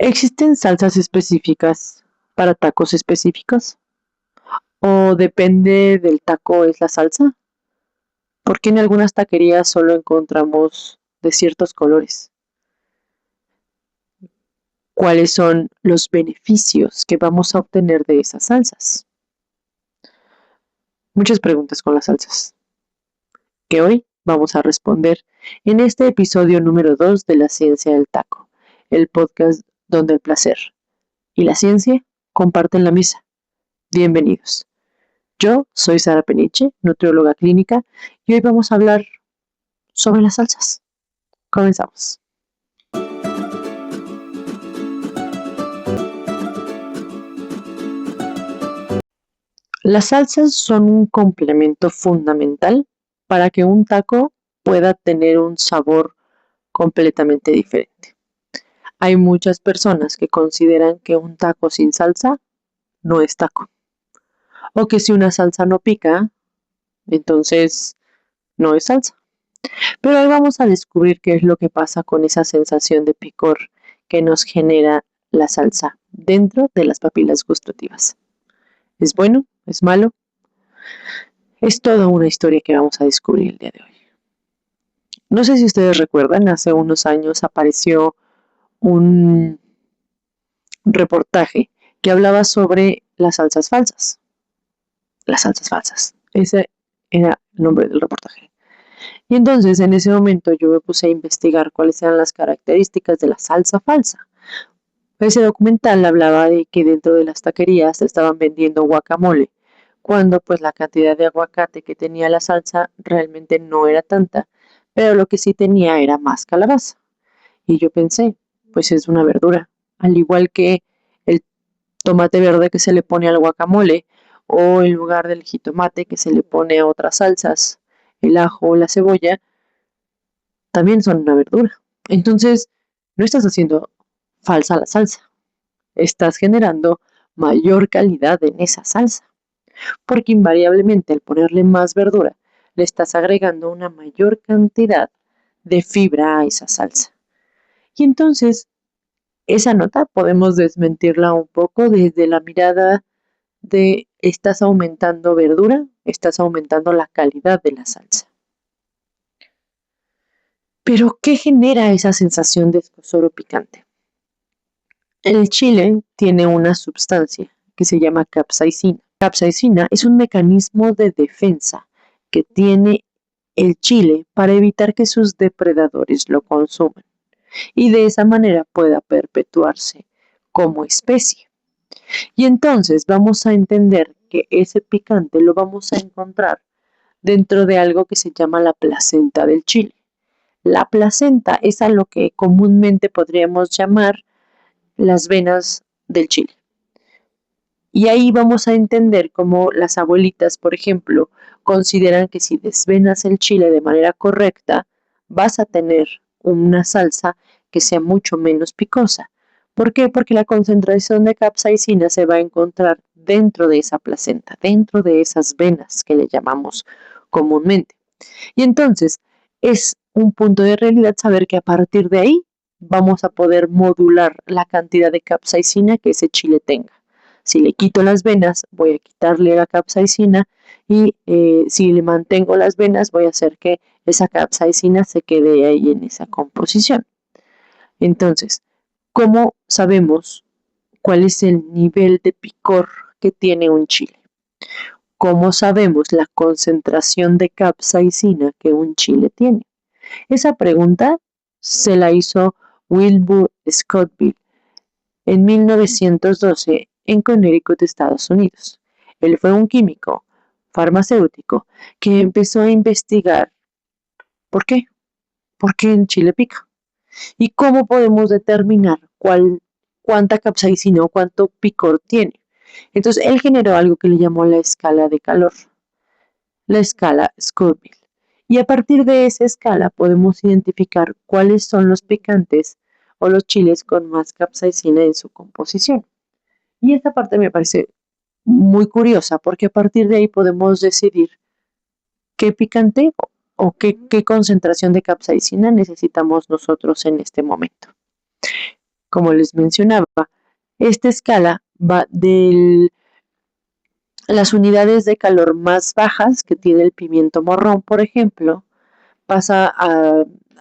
¿Existen salsas específicas para tacos específicos? ¿O depende del taco es la salsa? Porque en algunas taquerías solo encontramos de ciertos colores. ¿Cuáles son los beneficios que vamos a obtener de esas salsas? Muchas preguntas con las salsas, que hoy vamos a responder en este episodio número 2 de La Ciencia del Taco, el podcast donde el placer y la ciencia comparten la mesa. Bienvenidos. Yo soy Sara Peniche, nutrióloga clínica, y hoy vamos a hablar sobre las salsas. Comenzamos. Las salsas son un complemento fundamental para que un taco pueda tener un sabor completamente diferente. Hay muchas personas que consideran que un taco sin salsa no es taco, o que si una salsa no pica, entonces no es salsa. Pero hoy vamos a descubrir qué es lo que pasa con esa sensación de picor que nos genera la salsa dentro de las papilas gustativas. ¿Es bueno? ¿Es malo? Es toda una historia que vamos a descubrir el día de hoy. No sé si ustedes recuerdan, hace unos años apareció un reportaje que hablaba sobre las salsas falsas. Las salsas falsas. Ese era el nombre del reportaje. Y entonces en ese momento yo me puse a investigar cuáles eran las características de la salsa falsa. Ese documental hablaba de que dentro de las taquerías se estaban vendiendo guacamole, cuando pues la cantidad de aguacate que tenía la salsa realmente no era tanta, pero lo que sí tenía era más calabaza. Y yo pensé, pues es una verdura, al igual que el tomate verde que se le pone al guacamole, o en lugar del jitomate que se le pone a otras salsas, el ajo o la cebolla, también son una verdura. Entonces, no estás haciendo falsa la salsa, estás generando mayor calidad en esa salsa, porque invariablemente al ponerle más verdura, le estás agregando una mayor cantidad de fibra a esa salsa. Y entonces, esa nota podemos desmentirla un poco desde la mirada de estás aumentando verdura, estás aumentando la calidad de la salsa. Pero, ¿qué genera esa sensación de escozor o picante? El chile tiene una sustancia que se llama capsaicina. Capsaicina es un mecanismo de defensa que tiene el chile para evitar que sus depredadores lo consuman y de esa manera pueda perpetuarse como especie. Y entonces vamos a entender que ese picante lo vamos a encontrar dentro de algo que se llama la placenta del chile. La placenta es a lo que comúnmente podríamos llamar las venas del chile. Y ahí vamos a entender cómo las abuelitas, por ejemplo, consideran que si desvenas el chile de manera correcta, vas a tener una salsa que sea mucho menos picosa. ¿Por qué? Porque la concentración de capsaicina se va a encontrar dentro de esa placenta, dentro de esas venas que le llamamos comúnmente. Y entonces es un punto de realidad saber que a partir de ahí vamos a poder modular la cantidad de capsaicina que ese chile tenga. Si le quito las venas, voy a quitarle la capsaicina y si le mantengo las venas, voy a hacer que esa capsaicina se quede ahí en esa composición. Entonces, ¿cómo sabemos cuál es el nivel de picor que tiene un chile? ¿Cómo sabemos la concentración de capsaicina que un chile tiene? Esa pregunta se la hizo Wilbur Scottville en 1912 en Connecticut, Estados Unidos. Él fue un químico farmacéutico que empezó a investigar por qué, por qué en Chile pica y cómo podemos determinar cuánta capsaicina o cuánto picor tiene. Entonces él generó algo que le llamó la escala de calor, la escala Scoville. Y a partir de esa escala podemos identificar cuáles son los picantes o los chiles con más capsaicina en su composición. Y esta parte me parece muy curiosa porque a partir de ahí podemos decidir qué picante o qué concentración de capsaicina necesitamos nosotros en este momento. Como les mencionaba, esta escala va de las unidades de calor más bajas que tiene el pimiento morrón, por ejemplo, pasa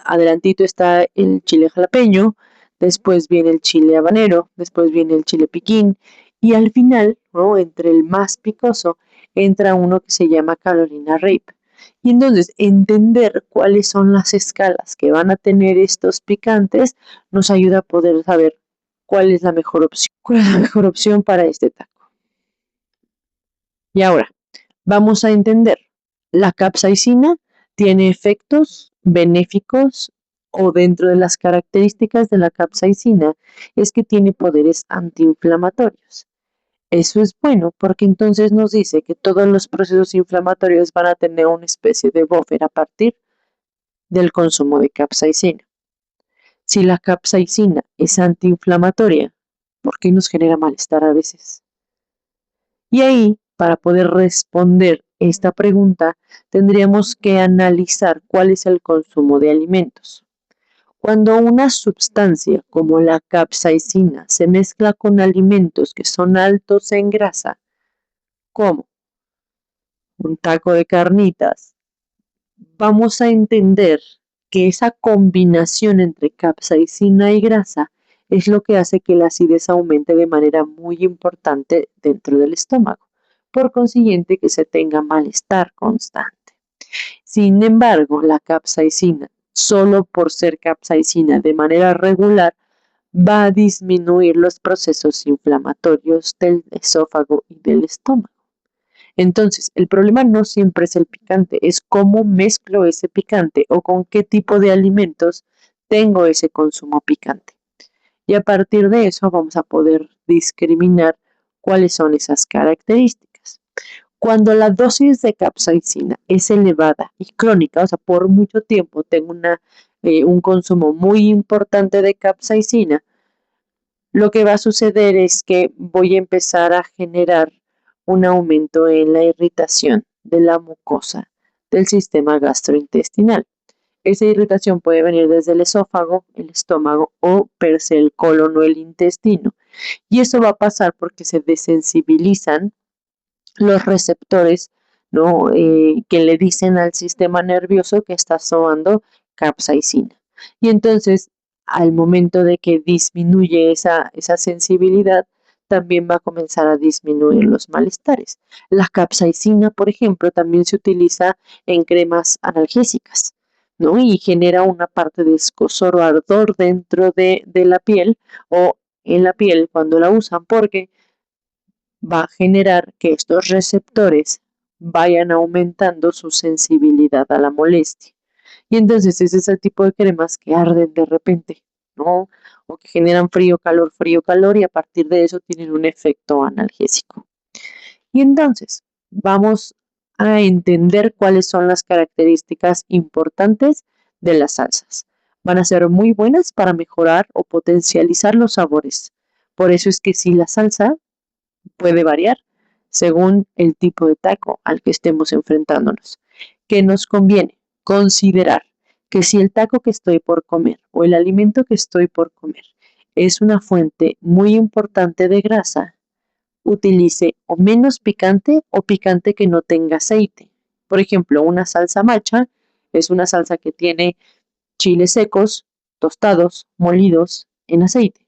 adelantito está el chile jalapeño, después viene el chile habanero, después viene el chile piquín y al final, ¿no? Entre el más picoso, entra uno que se llama Carolina Reaper. Y entonces entender cuáles son las escalas que van a tener estos picantes nos ayuda a poder saber cuál es la mejor opción, cuál es la mejor opción para este taco. Y ahora, vamos a entender, la capsaicina tiene efectos benéficos o dentro de las características de la capsaicina es que tiene poderes antiinflamatorios. Eso es bueno porque entonces nos dice que todos los procesos inflamatorios van a tener una especie de buffer a partir del consumo de capsaicina. Si la capsaicina es antiinflamatoria, ¿por qué nos genera malestar a veces? Y ahí, para poder responder esta pregunta, tendríamos que analizar cuál es el consumo de alimentos. Cuando una sustancia como la capsaicina se mezcla con alimentos que son altos en grasa, como un taco de carnitas, vamos a entender que esa combinación entre capsaicina y grasa es lo que hace que la acidez aumente de manera muy importante dentro del estómago. Por consiguiente, que se tenga malestar constante. Sin embargo, la capsaicina, solo por ser capsaicina de manera regular, va a disminuir los procesos inflamatorios del esófago y del estómago. Entonces, el problema no siempre es el picante, es cómo mezclo ese picante o con qué tipo de alimentos tengo ese consumo picante. Y a partir de eso vamos a poder discriminar cuáles son esas características. Cuando la dosis de capsaicina es elevada y crónica, o sea, por mucho tiempo tengo un consumo muy importante de capsaicina, lo que va a suceder es que voy a empezar a generar un aumento en la irritación de la mucosa del sistema gastrointestinal. Esa irritación puede venir desde el esófago, el estómago o per se el colon o el intestino. Y eso va a pasar porque se desensibilizan los receptores, ¿no? Que le dicen al sistema nervioso que está sobando capsaicina. Y entonces, al momento de que disminuye esa sensibilidad, también va a comenzar a disminuir los malestares. La capsaicina, por ejemplo, también se utiliza en cremas analgésicas, ¿no? Y genera una parte de escozor o ardor dentro de la piel o en la piel cuando la usan, porque va a generar que estos receptores vayan aumentando su sensibilidad a la molestia. Y entonces es ese tipo de cremas que arden de repente, ¿no? O que generan frío, calor, y a partir de eso tienen un efecto analgésico. Y entonces vamos a entender cuáles son las características importantes de las salsas. Van a ser muy buenas para mejorar o potencializar los sabores. Por eso es que si la salsa puede variar según el tipo de taco al que estemos enfrentándonos. ¿Qué nos conviene? Considerar que si el taco que estoy por comer o el alimento que estoy por comer es una fuente muy importante de grasa, utilice o menos picante o picante que no tenga aceite. Por ejemplo, una salsa macha es una salsa que tiene chiles secos, tostados, molidos en aceite.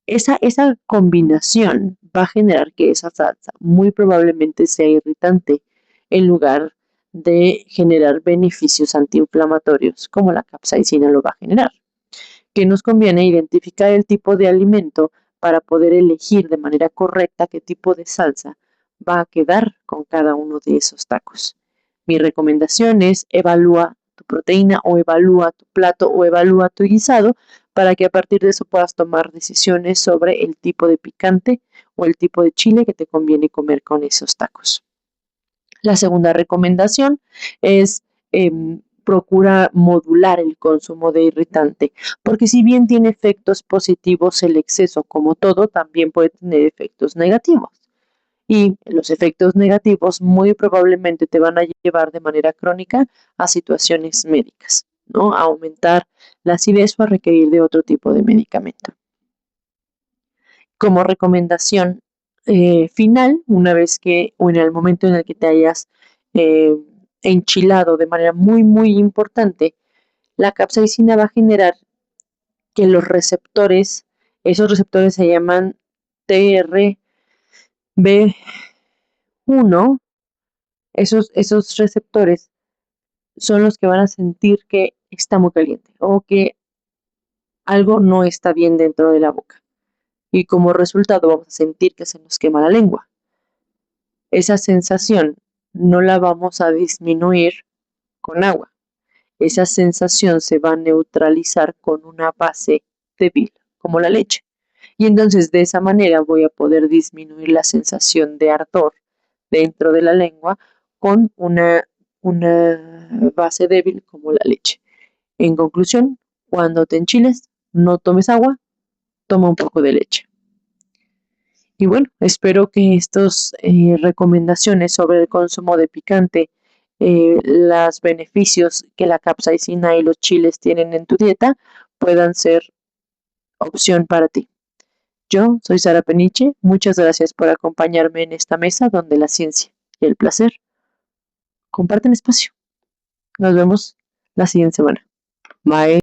Esa combinación va a generar que esa salsa muy probablemente sea irritante en lugar de generar beneficios antiinflamatorios como la capsaicina lo va a generar. Que nos conviene identificar el tipo de alimento para poder elegir de manera correcta qué tipo de salsa va a quedar con cada uno de esos tacos. Mi recomendación es evalúa tu proteína o evalúa tu plato o evalúa tu guisado para que a partir de eso puedas tomar decisiones sobre el tipo de picante o el tipo de chile que te conviene comer con esos tacos. La segunda recomendación es procura modular el consumo de irritante, porque si bien tiene efectos positivos el exceso, como todo, también puede tener efectos negativos. Y los efectos negativos muy probablemente te van a llevar de manera crónica a situaciones médicas, ¿no? A aumentar la acidez o a requerir de otro tipo de medicamento. Como recomendación final, una vez que o en el momento en el que te hayas eh, enchilado de manera muy, muy importante, la capsaicina va a generar que los receptores, esos receptores se llaman TRB1, esos receptores son los que van a sentir que está muy caliente o que algo no está bien dentro de la boca. Y como resultado vamos a sentir que se nos quema la lengua. Esa sensación no la vamos a disminuir con agua. Esa sensación se va a neutralizar con una base débil, como la leche. Y entonces de esa manera voy a poder disminuir la sensación de ardor dentro de la lengua con una base débil como la leche. En conclusión, cuando te enchiles, no tomes agua, toma un poco de leche. Y bueno, espero que estas recomendaciones sobre el consumo de picante, los beneficios que la capsaicina y los chiles tienen en tu dieta, puedan ser opción para ti. Yo soy Sara Peniche, muchas gracias por acompañarme en esta mesa donde la ciencia y el placer comparten espacio. Nos vemos la siguiente semana. Bye.